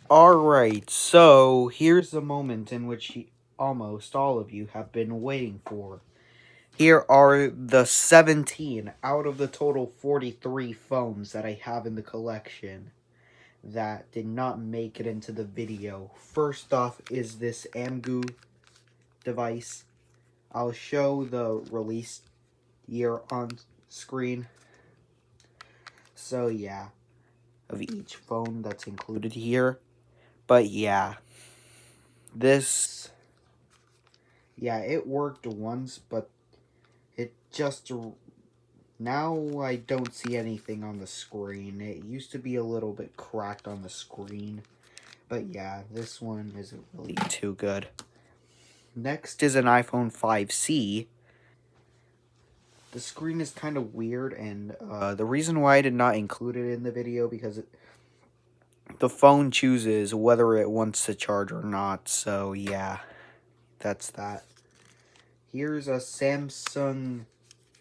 Alright, so here's the moment in which almost all of you have been waiting for. Here are the 17 out of the total 43 phones that I have in the collection that did not make it into the video. First off is this Amgu device. I'll show the release year on screen. So yeah, of each phone that's included here. But yeah, it worked once, but it just, now I don't see anything on the screen. It used to be a little bit cracked on the screen, but yeah, this one isn't really too good. Next is an iPhone 5C. The screen is kind of weird, and the reason why I did not include it in the video because the phone chooses whether it wants to charge or not, so yeah, that's that. Here's a Samsung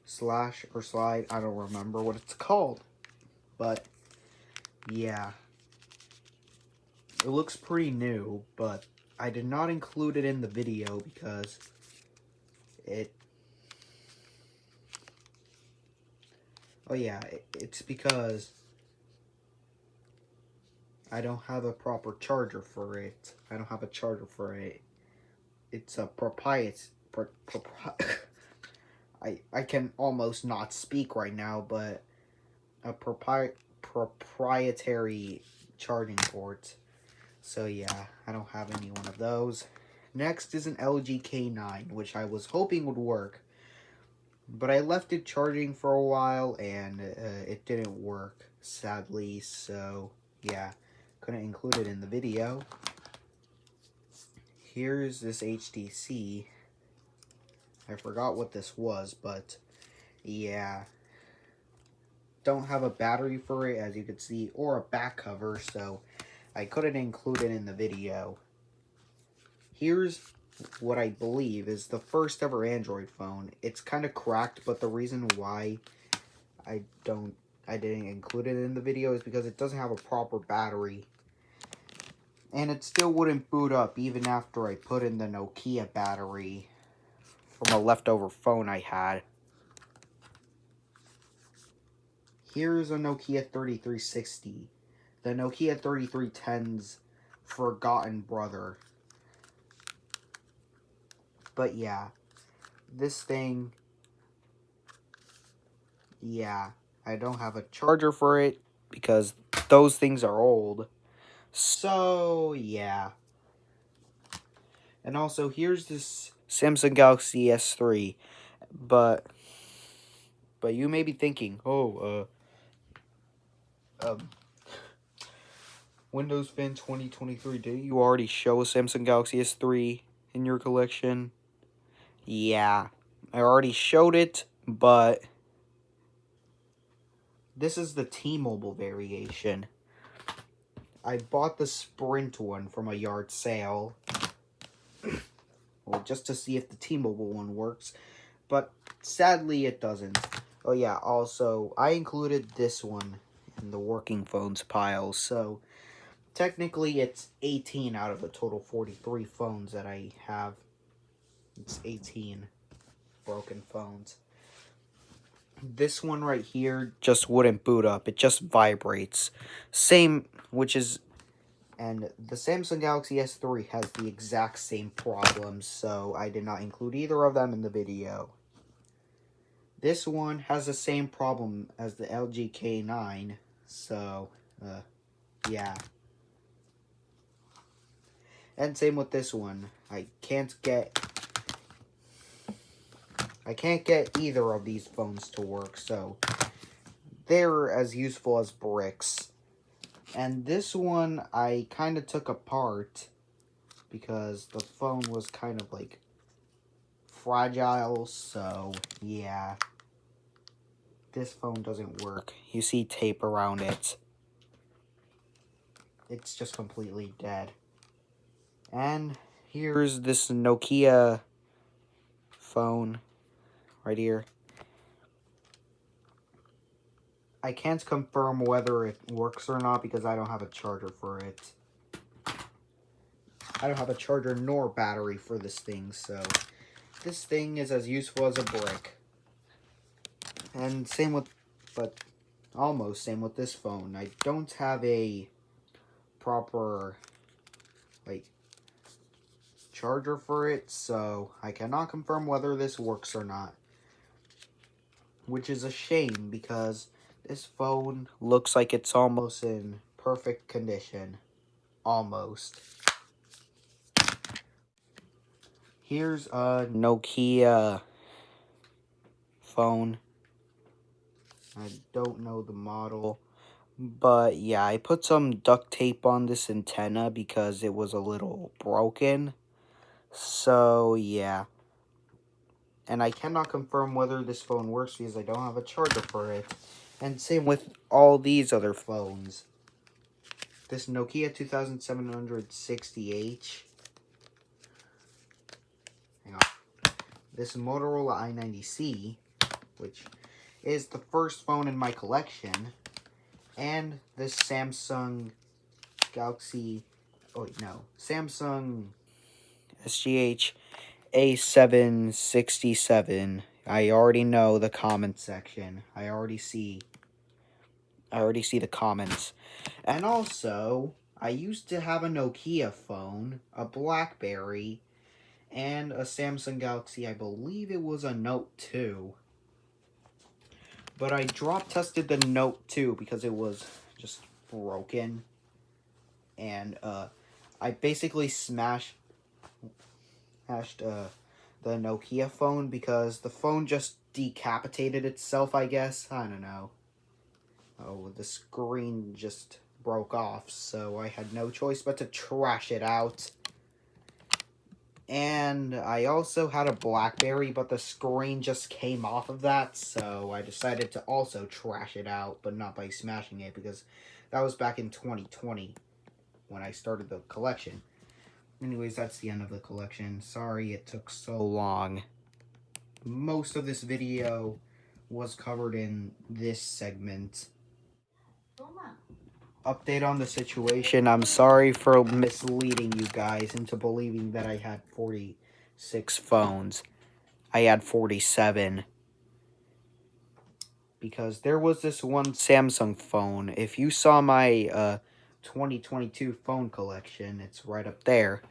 slash or slide, I don't remember what it's called, but yeah, it looks pretty new, but I did not include it in the video because it's because I don't have a proper charger for it. I don't have a charger for it. It's a I can almost not speak right now, but a proprietary charging port. So yeah, I don't have any one of those. Next is an LG K9, which I was hoping would work, but I left it charging for a while and it didn't work, sadly, so yeah, couldn't include it in the video. Here's this HTC. I forgot what this was, but yeah. Don't have a battery for it, as you can see, or a back cover, so I couldn't include it in the video. Here's what I believe is the first ever Android phone. It's kind of cracked, but the reason why I didn't include it in the video is because it doesn't have a proper battery. And it still wouldn't boot up even after I put in the Nokia battery from a leftover phone I had. Here's a Nokia 3360. The Nokia 3310's forgotten brother. But yeah, this thing, yeah, I don't have a charger for it because those things are old. So yeah. And also, here's this Samsung Galaxy S3. But you may be thinking, Windows Fin 2023, didn't you already show a Samsung Galaxy S3 in your collection? Yeah, I already showed it, but this is the T-Mobile variation. I bought the Sprint one from a yard sale, well, just to see if the T-Mobile one works, but sadly it doesn't. Oh yeah, also, I included this one in the working phones pile, so technically it's 18 out of the total 43 phones that I have. It's 18 broken phones. This one right here just wouldn't boot up. It just vibrates. And the Samsung Galaxy S3 has the exact same problems, so I did not include either of them in the video. This one has the same problem as the LG K9, so, yeah. And same with this one. I can't get either of these phones to work, so they're as useful as bricks. And this one I kind of took apart because the phone was kind of like fragile, so yeah. This phone doesn't work. You see tape around it. It's just completely dead. And here's this Nokia phone right here. I can't confirm whether it works or not because I don't have a charger for it. I don't have a charger nor battery for this thing, so this thing is as useful as a brick. And same with, but almost same with this phone. I don't have a proper, like, charger for it, so I cannot confirm whether this works or not. Which is a shame, because this phone looks like it's almost in perfect condition. Almost. Here's a Nokia phone. I don't know the model. But yeah, I put some duct tape on this antenna because it was a little broken. So yeah. And I cannot confirm whether this phone works because I don't have a charger for it. And same with all these other phones. This Nokia 2760H. Hang on. This Motorola i90C, which is the first phone in my collection. And this Samsung Galaxy, Samsung SGH A767. I already know the comment section. I already see the comments. And also, I used to have a Nokia phone, a BlackBerry, and a Samsung Galaxy. I believe it was a Note 2. But I drop tested the Note 2 because it was just broken. And I basically smashed the Nokia phone because the phone just decapitated itself, I guess. I don't know. Oh, the screen just broke off, so I had no choice but to trash it out. And I also had a BlackBerry, but the screen just came off of that, so I decided to also trash it out, but not by smashing it, because that was back in 2020 when I started the collection. Anyways, that's the end of the collection. Sorry it took so long. Most of this video was covered in this segment. Update on the situation. I'm sorry for misleading you guys into believing that I had 46 phones. I had 47. Because there was this one Samsung phone. If you saw my 2022 phone collection, it's right up there.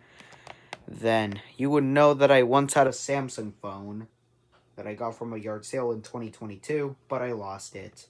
Then you would know that I once had a Samsung phone that I got from a yard sale in 2022, but I lost it.